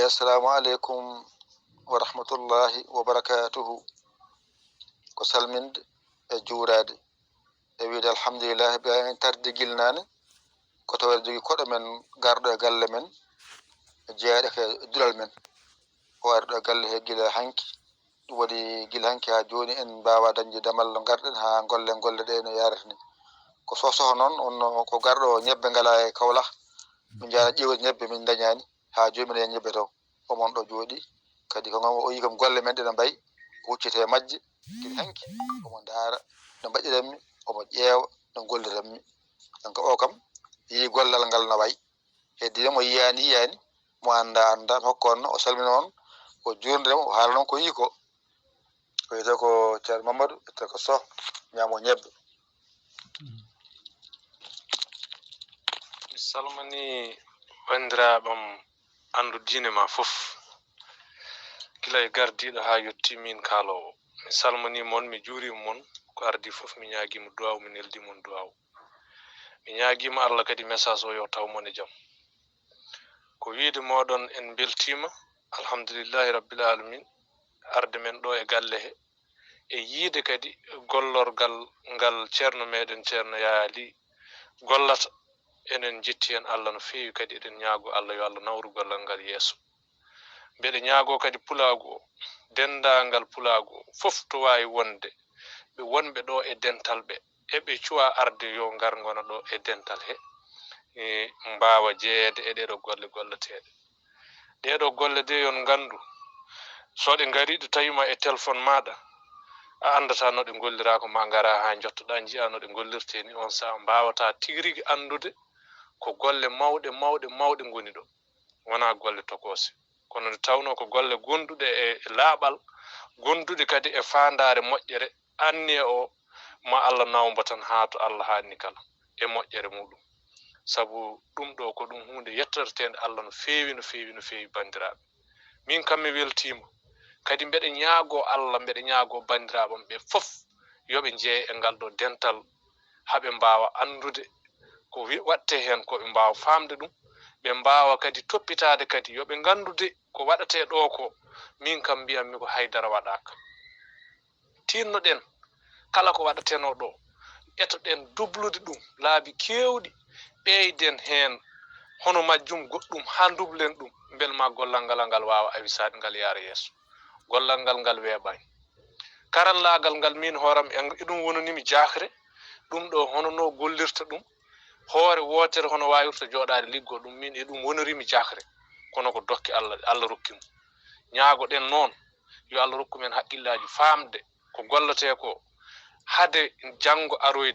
assalamu alaikum wa rahmatullahi wa barakatuhu. Ko salminde e juurade e wiide alhamdulillah bi en tarde gilnane ko tawar jogi koɗo men garɗo e galle men jeeɗe ke dural men o ari ɗo e galle he gila hanki ɗum waɗi gila hanki ha joni en mbawa dañde damal no garɗen ha golle ɗe no yarata ni ko sosoho noon on ko garɗo ñebbe ngala e Kaolack min jara ƴiwde ñebbe min dañani ha joni min ñebbe taw omon ɗo jooɗi kadi ko ngam o yi kam golle men ɗe mbayi ko huccete majje gila hanki omo daara no mbaɗiranmi omo ƴeewa no golliranmi donc o kam yi gollal ngal no wayi heddi mo yiyani mo anda hokko on o salmina on o jurdemo o haala noon ko yi ko wiyete ko ceerno Mamadou ete ko Sow ñaamo ñebbe. Mi salmini bandiraɓam andu diine ma fof gila e gardiɗo ha yetti min kaalowo. Mi salmini mon mi juurima mon ko ardi fof mi ñaguima duwaw mi neldi mon duwaw mi ñaguima Allah kadi message o yo taw mon e jaam ko wiide moɗon en beltima alhamdulillahi rabbil alamin arde men ɗo e galle he e yiide kadi gollorgal ngal ceerno meɗen ceerno Yaya Ly gollata enen jetti hen Allah no feewi kadi eɗen ñaago Allah yo Allah nawru gollal ngal yeeso mbeɗe ñaago kadi pulaagu o dendagal pulaagu o fof to wawi wonde ɓe wonɓe ɗo e dental ɓe eɓe cuwa arde yo ngar gona ɗo e dental he mbawa jeeyede e ɗeɗo golle golleteɗe ɗeɗo golle de yon gandu so ɗe ngariɗo tawima e téléphone maɗa a andata no ɗe gollira ko ma ngara ha jottoɗa jiya no ɗe gollirte ni on saa mbawata tigi rigui andude ko golle mawɗe goni ɗo wona golle tokose kono nde tawno ko golle gonduɗe e laaɓal gonduɗe kadi e fandare moƴƴere anniya o ma Allah nawmba tan ha to Allah hanni kala e moƴƴere muɗum sabu ɗum ɗo ko ɗum hunde yettortede Allah no feewi bandiraɓe min kam mi weltima kadi mbeɗe ñaago Allah mbeɗe ñaago bandiraɓam ɓe fof yoɓe jeeye e ngal ɗo dental haɓe mbawa andude ko watte hen ko ɓe mbawa famde ɗum ɓe mbawa kadi toppitade kadi yoɓe gandude ko waɗate ɗo ko min kam mbiyammi ko haydara waɗaka tinnoɗen kala ko waɗateno ɗo etoɗen dublude ɗum laabi kewɗi ɓeyden hen hono majjum goɗɗum ha dublen ɗum bel ma gollal ngal wawa awisade ngal yaara yeeso gollal ngal weeɓani karallagal ngal min hooram e ɗum wonanimi jakre ɗum ɗo hono no gollirta ɗum hoore wotere hono wawirta joɗade liggo ɗum min e ɗum wonirimi jakre kono ko dokke Allah rokkimo ñaagoɗen noon yo Allah rokku men haqqillaji famde ko gollate ko hade janggo aroyde